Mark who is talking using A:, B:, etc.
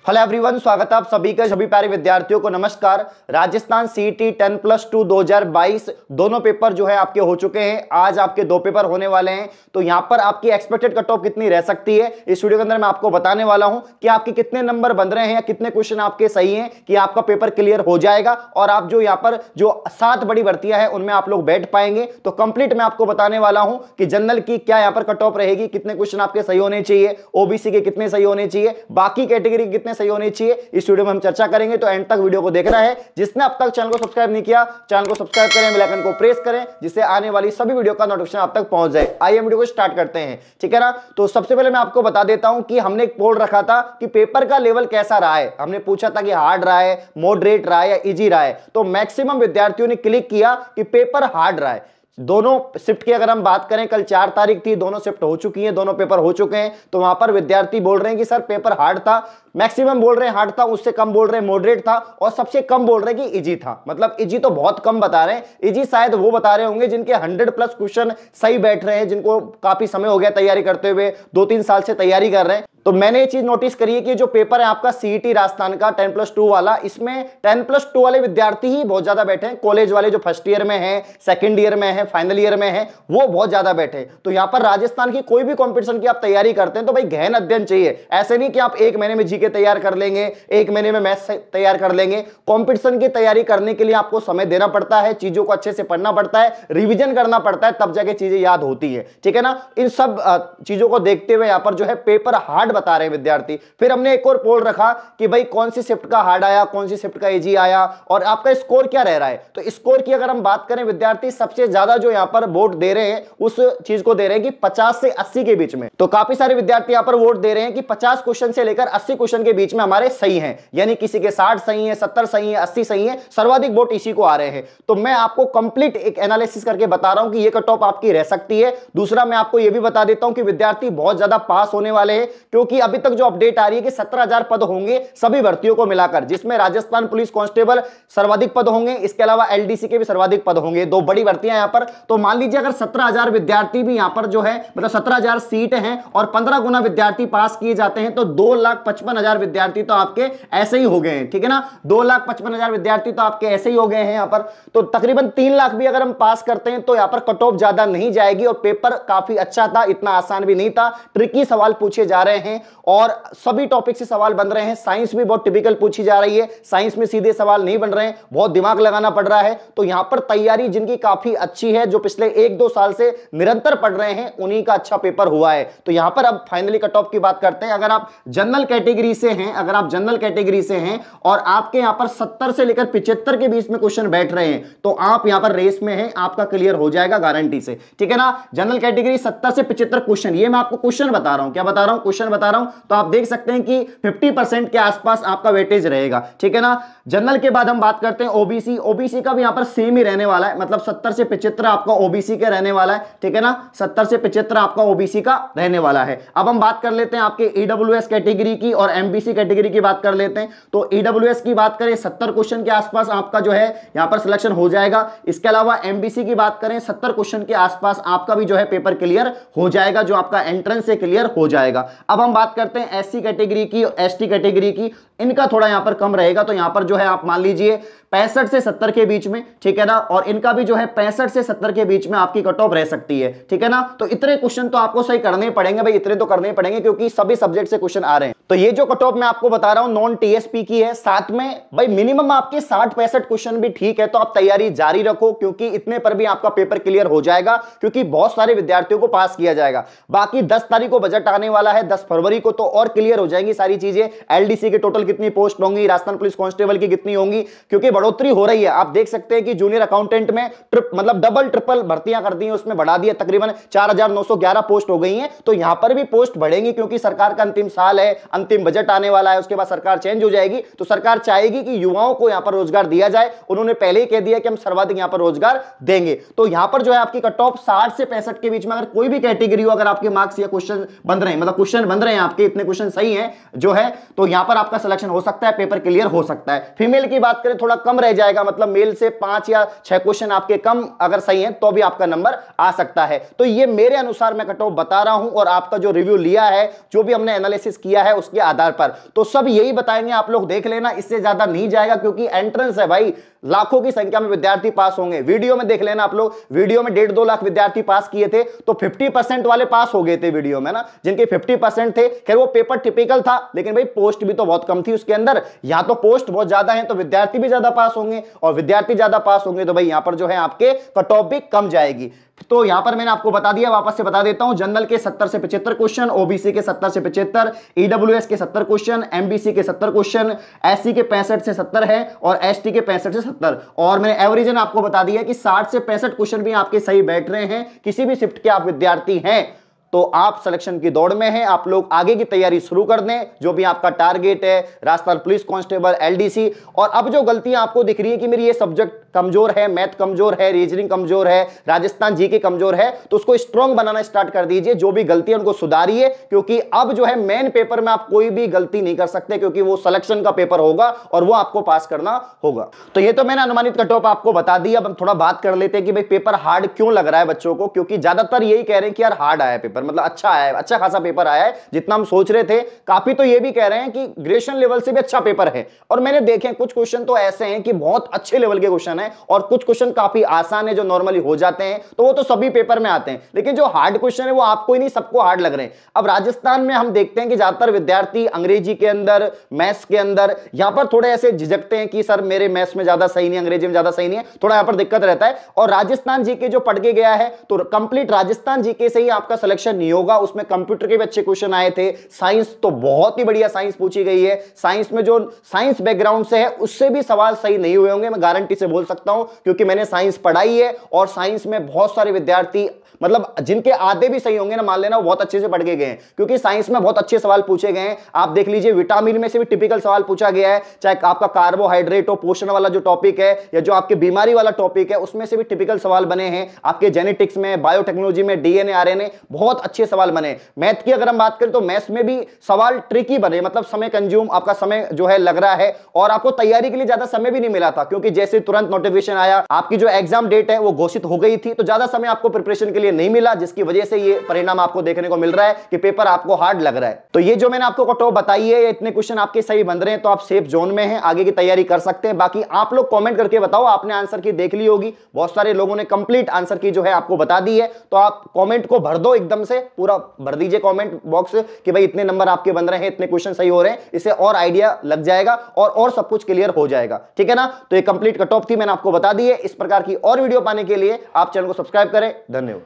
A: Hello everyone, स्वागत है आप सभी का। सभी प्यारे विद्यार्थियों को नमस्कार। राजस्थान सीईटी 10+2 2022 दोनों पेपर जो है आपके हो चुके हैं। आज आपके दो पेपर होने वाले हैं, तो यहां पर आपकी एक्सपेक्टेड कट ऑफ कितनी रह सकती है इस वीडियो के अंदर मैं आपको बताने वाला हूं कि आपके कितने नंबर बन रहे हैं या कितने क्वेश्चन आपके सही हैं कि आपका पेपर क्लियर हो जाएगा और आप जो यहां पर जो 7 बड़ी भर्तियां हैं उनमें आप लोग बैठ पाएंगे। तो कंप्लीट मैं आपको बताने वाला हूं कि जनरल की क्या यहां पर कट ऑफ रहेगी, कितने क्वेश्चन आपके सही होने चाहिए, ओबीसी के कितने सही होने चाहिए, बाकी कैटेगरी के कितने सही होने चाहिए, इस वीडियो में हम चर्चा करेंगे। तो एंड तक वीडियो को देखना है। जिसने अब तक चैनल को सब्सक्राइब नहीं किया, चैनल को सब्सक्राइब करें, बेल आइकन को प्रेस करें, जिससे आने वाली सभी वीडियो का नोटिफिकेशन आप तक पहुंच जाए। आइए वीडियो को स्टार्ट करते हैं, ठीक है ना। तो सबसे पहले मैं आपको बता देता हूं कि हमने एक पोल रखा था कि पेपर का लेवल कैसा रहा है। हमने पूछा था कि हार्ड रहा है, मॉडरेट रहा है या इजी रहा है। तो मैक्सिमम विद्यार्थियों ने क्लिक किया कि पेपर हार्ड रहा है। दोनों शिफ्ट की अगर हम बात करें, कल 4 तारीख थी, दोनों शिफ्ट हो चुकी हैं, दोनों पेपर हो चुके हैं। तो वहां पर विद्यार्थी बोल रहे हैं कि सर पेपर हार्ड था, मैक्सिमम बोल रहे हैं हार्ड था, उससे कम बोल रहे हैं मॉडरेट था, और सबसे कम बोल रहे हैं कि इजी था। मतलब इजी तो बहुत कम बता रहे हैं, इजी शायद वो बता रहे होंगे जिनके 100+ क्वेश्चन सही बैठ रहे हैं, जिनको काफी समय हो गया तैयारी करते हुए, 2-3 साल से तैयारी कर रहे हैं। तो मैंने ये चीज नोटिस करी है कि जो पेपर है आपका सीईटी राजस्थान का 10+2 वाला, इसमें 10+2 वाले विद्यार्थी ही बहुत ज्यादा बैठे हैं। कॉलेज वाले जो फर्स्ट ईयर में है, सेकंड ईयर में है, फाइनल ईयर में है, वो बहुत ज्यादा बैठे हैं। तो यहां पर राजस्थान की कोई भी कंपटीशन की आप तैयारी करते हैं तो भाई गहन अध्ययन चाहिए। ऐसे नहीं कि आप 1 महीने में जीके तैयार कर लेंगे, 1 महीने में मैथ्स तैयार कर लेंगे। कंपटीशन की तैयारी करने के लिए आपको समय देना पड़ता है, चीजों को अच्छे से पढ़ना पड़ता है, रिविजन करना पड़ता है, तब जाके चीजें याद होती है, ठीक है ना। इन सब चीजों को देखते हुए यहां पर जो है पेपर हार्ड बता रहे हैं विद्यार्थी। फिर हमने एक और पोल रखा कि भाई कौन सी शिफ्ट का हार्ड आया, कौन सी शिफ्ट का इजी आया और आपका स्कोर क्या रह रहा है। तो स्कोर की अगर हम बात करें, विद्यार्थी सबसे ज्यादा जो यहां पर वोट दे रहे हैं उस चीज को दे रहे हैं कि 50 से 80 के बीच में। तो काफी सारे विद्यार्थी यहां पर वोट दे रहे हैं कि 50 क्वेश्चन से लेकर 80 क्वेश्चन के बीच में हमारे सही हैं, यानी किसी के 60 सही है, 70 सही है, 80 सही है, सर्वाधिक वोट इसी को आ रहे हैं। तो मैं आपको कंप्लीट एक एनालिसिस करके बता रहा हूं कि यह कट ऑफ आपकी रह सकती है। दूसरा मैं आपको यह भी बता देता हूं कि विद्यार्थी बहुत ज्यादा पास होने वाले हैं, क्योंकि अभी तक जो अपडेट आ रही है कि 17,000 पद होंगे सभी भर्तियों को मिलाकर, जिसमें राजस्थान पुलिस कांस्टेबल सर्वाधिक पद होंगे, इसके अलावा एलडीसी के भी सर्वाधिक पद होंगे। 2 बड़ी भर्तियां यहां पर। तो मान लीजिए अगर 17,000 विद्यार्थी भी यहां पर जो है, मतलब 17,000 सीट हैं और 15 गुना विद्यार्थी पास किए जाते हैं, तो 2,55,000 विद्यार्थी तो आपके ऐसे ही हो गए हैं, ठीक है ना। 2,55,000 विद्यार्थी तो आपके ऐसे ही हो गए हैं यहां पर। तो तकरीबन 3 लाख भी अगर हम पास करते हैं तो यहां पर कट ऑफ ज्यादा नहीं जाएगी। और पेपर काफी अच्छा था, इतना आसान भी नहीं था, ट्रिकी सवाल पूछे जा रहे हैं और सभी टॉपिक से सवाल बन रहे हैं। साइंस भी बहुत टिपिकल पूछी जा रही है, साइंस में सीधे सवाल नहीं बन रहे हैं, बहुत दिमाग लगाना पड़ रहा है। तो यहां पर तैयारी जिनकी काफी अच्छी है, जो पिछले 1-2 साल से निरंतर पढ़ रहे हैं, उन्हीं का अच्छा पेपर हुआ है। तो यहां पर अब फाइनली कट ऑफ की बात करते हैं। अगर आप जनरल कैटेगरी से हैं, अगर आप जनरल कैटेगरी से हैं और आपके यहां पर 70 से लेकर 75 के बीच में क्वेश्चन बैठ रहे हैं, तो आप यहां पर रेस में हैं, आपका क्लियर हो जाएगा गारंटी से, ठीक है ना। जनरल कैटेगरी 70 से 75 क्वेश्चन, ये मैं आपको क्वेश्चन बता रहा हूं, क्या बता रहा हूं, क्वेश्चन बता रहा हूं। तो आप देख सकते हैं कि 50% के आसपास आपका वेटेज रहेगा, ठीक है ना। जनरल के बाद हम बात करते हैं ओबीसी। ओबीसी का भी यहां पर सेम ही रहने वाला है, मतलब 70 से 75 आपका ओबीसी का रहने वाला है, ठीक है ना। 70 से 75 आपका ओबीसी का रहने वाला है। अब हम बात कर लेते हैं आपके ईडब्ल्यूएस कैटेगरी की और एमबीसी कैटेगरी की बात कर लेते हैं। तो ईडब्ल्यूएस की बात करें, 70 क्वेश्चन के आसपास आपका जो है यहां पर सिलेक्शन हो जाएगा। इसके अलावा एमबीसी की बात करें, 70 क्वेश्चन के आसपास आपका भी जो है पेपर क्लियर हो जाएगा, जो आपका एंट्रेंस से क्लियर हो जाएगा। अब हम बात करते हैं एससी कैटेगरी की और एसटी कैटेगरी की। इनका थोड़ा यहां पर कम रहेगा, तो यहां पर जो है आप मान लीजिए 65 से 70 के बीच में, ठीक है ना। और इनका भी जो है 65 से 70 के बीच में आपकी कट ऑफ रह सकती है, ठीक है ना। तो इतने क्वेश्चन तो आपको सही करने पड़ेंगे भाई, इतने तो करने पड़ेंगे, क्योंकि सभी सब्जेक्ट से क्वेश्चन आ रहे हैं। तो ये जो कट ऑफ मैं आपको बता रहा हूं नॉन टीएसपी की है। साथ में भाई मिनिमम आपके 60-65 क्वेश्चन भी ठीक है, तो आप तैयारी जारी रखो, क्योंकि इतने पर भी आपका पेपर क्लियर हो जाएगा, क्योंकि बहुत सारे विद्यार्थियों को पास किया जाएगा। बाकी 10 तारीख को बजट आने वाला है, 10 फरवरी को, तो और क्लियर हो जाएंगी सारी चीजें। एलडीसी के टोटल कितनी पोस्ट होंगी, राजस्थान पुलिस कांस्टेबल की कितनी होंगी, क्योंकि बढ़ोतरी हो रही है। आप देख सकते हैं कि जूनियर अकाउंटेंट में मतलब डबल ट्रिपल भर्तियां कर दी हैं, उसमें बढ़ा दिया, तकरीबन 4,911 पोस्ट हो गई हैं। तो यहां पर भी पोस्ट बढ़ेंगी, क्योंकि सरकार का अंतिम साल है, अंतिम बजट आने वाला है, उसके बाद सरकार चेंज हो जाएगी। तो सरकार चाहेगी कि युवाओं को यहां पर रोजगार दिया जाए। उन्होंने पहले ही कह दिया कि हम सर्वाधिक यहां पर रोजगार देंगे। तो यहां पर जो है आपकी कट ऑफ 60 से 65 के बीच में, अगर कोई भी कैटेगरी हो, अगर आपके मार्क्स या क्वेश्चन बन रहे हैं, मतलब क्वेश्चन बन रहे हैं आपके, इतने क्वेश्चन सही हैं जो है, तो यहां पर आपका सिलेक्शन हो सकता है, पेपर क्लियर हो सकता है। फीमेल की बात करें थोड़ा कम रह जाएगा, मतलब मेल से 5 या 6 क्वेश्चन आपके कम अगर सही है तो भी आपका नंबर आ सकता है। तो ये मेरे अनुसार मैं कट ऑफ बता रहा हूं और आपका जो रिव्यू लिया है, जो भी हमने एनालिसिस किया है उसके आधार पर, तो सब यही बताएंगे, आप लोग देख लेना, इससे ज्यादा नहीं जाएगा क्योंकि एंट्रेंस है भाई, लाखों की संख्या में विद्यार्थी पास होंगे। वीडियो में देख लेना आप लोग, वीडियो में 1.5-2 लाख विद्यार्थी पास किए थे, तो 50% वाले पास हो गए थे वीडियो में ना, जिनके 50% थे। खैर वो पेपर टिपिकल था, लेकिन भाई पोस्ट भी तो बहुत कम थी उसके अंदर, यहां तो पोस्ट बहुत ज्यादा है तो विद्यार्थी भी ज्यादा पास होंगे, और विद्यार्थी ज्यादा पास होंगे तो भाई यहां पर जो है आपके कट ऑफ भी कम जाएगी। तो यहां पर मैंने आपको बता दिया, वापस से बता देता हूं, जनरल के 70 से 75 क्वेश्चन, ओबीसी के 70 से 75, ईडब्ल्यूएस के 70 क्वेश्चन, एमबीसी के 70 क्वेश्चन, एससी के 65 से 70 है और एसटी के 65 से 70, और मैंने एवरेजन आपको बता दिया कि 60 से 65 क्वेश्चन भी आपके सही बैठ रहे हैं। किसी भी शिफ्ट के आप विद्यार्थी हैं तो आप सिलेक्शन की दौड़ में हैं, आप लोग आगे की तैयारी शुरू कर दें, जो भी आपका टारगेट है, राजस्थान पुलिस कांस्टेबल, एलडीसी। और अब जो गलतियां आपको दिख रही है कि मेरी ये सब्जेक्ट कमजोर है, मैथ कमजोर है, रीजनिंग कमजोर है, राजस्थान जीके कमजोर है, तो उसको स्ट्रांग बनाना स्टार्ट कर दीजिए। जो भी गलतियां उनको सुधारिए, क्योंकि अब जो है मेन पेपर में आप कोई भी गलती नहीं कर सकते, क्योंकि वो सिलेक्शन का पेपर होगा और वो आपको पास करना होगा। तो ये तो मैंने अनुमानित कट ऑफ आपको बता दिया। अब हम थोड़ा बात कर लेते हैं कि भाई पेपर हार्ड क्यों लग रहा है बच्चों को, क्योंकि ज्यादातर यही कह रहे हैं कि यार हार्ड आया पेपर, मतलब अच्छा आया है, अच्छा खासा पेपर आया है, जितना हम सोच रहे थे। काफी तो ये भी कह रहे हैं कि ग्रेजुएशन लेवल से भी अच्छा पेपर है, और मैंने देखे कुछ क्वेश्चन तो ऐसे हैं कि बहुत अच्छे लेवल के क्वेश्चन है, और कुछ क्वेश्चन काफी आसान है जो नॉर्मली हो जाते हैं, तो वो तो सभी पेपर में आते हैं। लेकिन जो हार्ड क्वेश्चन है वो आपको ही नहीं, सबको हार्ड लग रहे हैं। अब राजस्थान में हम देखते हैं कि ज्यादातर विद्यार्थी अंग्रेजी के अंदर, मैथ्स के अंदर, यहां पर थोड़े ऐसे झिझकते हैं कि सर मेरे मैथ्स में ज्यादा सही नहीं, अंग्रेजी में ज्यादा सही नहीं है, थोड़ा यहां पर दिक्कत रहता है। और राजस्थान जीके जो पढ़ के गया है तो कंप्लीट राजस्थान जीके से ही आपका सिलेक्शन नहीं होगा, उसमें कंप्यूटर के भी अच्छे क्वेश्चन आए थे, साइंस तो बहुत ही बढ़िया साइंस पूछी गई है, साइंस में जो साइंस बैकग्राउंड से है उससे भी सवाल सही नहीं हुए होंगे, मैं गारंटी से बोल सकता हूं, क्योंकि मैंने साइंस पढ़ाई है और साइंस में बहुत सारे विद्यार्थी, मतलब जिनके आधे भी सही होंगे ना, मान लेना वो बहुत अच्छे से पढ़ के गए हैं, क्योंकि साइंस में बहुत अच्छे सवाल पूछे गए हैं। आप देख लीजिए विटामिन में से भी टिपिकल सवाल पूछा गया है, चाहे आपका कार्बोहाइड्रेट हो, पोषण वाला जो टॉपिक है, या जो आपके बीमारी वाला टॉपिक है, उसमें से भी टिपिकल सवाल बने हैं। आपके जेनेटिक्स में, बायोटेक्नोलॉजी में, डीएनए आरएनए, बहुत अच्छे सवाल बने। मैथ की अगर हम बात करें तो मैथ्स में भी सवाल ट्रिकी बने, मतलब समय कंज्यूम, आपका समय जो है लग रहा है, और आपको तैयारी के लिए ज्यादा समय भी नहीं मिला था, क्योंकि जैसे तुरंत नोटिफिकेशन आया, आपकी जो एग्जाम डेट है वो घोषित हो गई थी, तो ज्यादा समय आपको प्रिपरेशन के लिए नहीं मिला, जिसकी वजह से ये परिणाम आपको देखने को मिल रहा है कि पेपर आपको हार्ड लग रहा है। तो ये जो मैंने आपको कट ऑफ बताई है, इतने क्वेश्चन आपके सही बन रहे हैं तो आप सेफ जोन में हैं, आगे की तैयारी कर सकते हैं। बाकी आप लोग कमेंट करके बताओ, आपने आंसर की देख ली होगी, बहुत सारे लोगों ने कंप्लीट आंसर की जो है आपको बता दी है, तो आप कमेंट को भर दो, एकदम से पूरा भर दीजिए कमेंट बॉक्स कि भाई इतने नंबर आपके बन रहे हैं, इतने क्वेश्चन सही हो रहे हैं, इससे और आइडिया लग जाएगा और सब कुछ क्लियर हो जाएगा, ठीक है ना। तो ये कंप्लीट कट ऑफ थी, मैंने आपको बता दी है। इस प्रकार की और वीडियो पाने के लिए आप चैनल को सब्सक्राइब करें। धन्यवाद।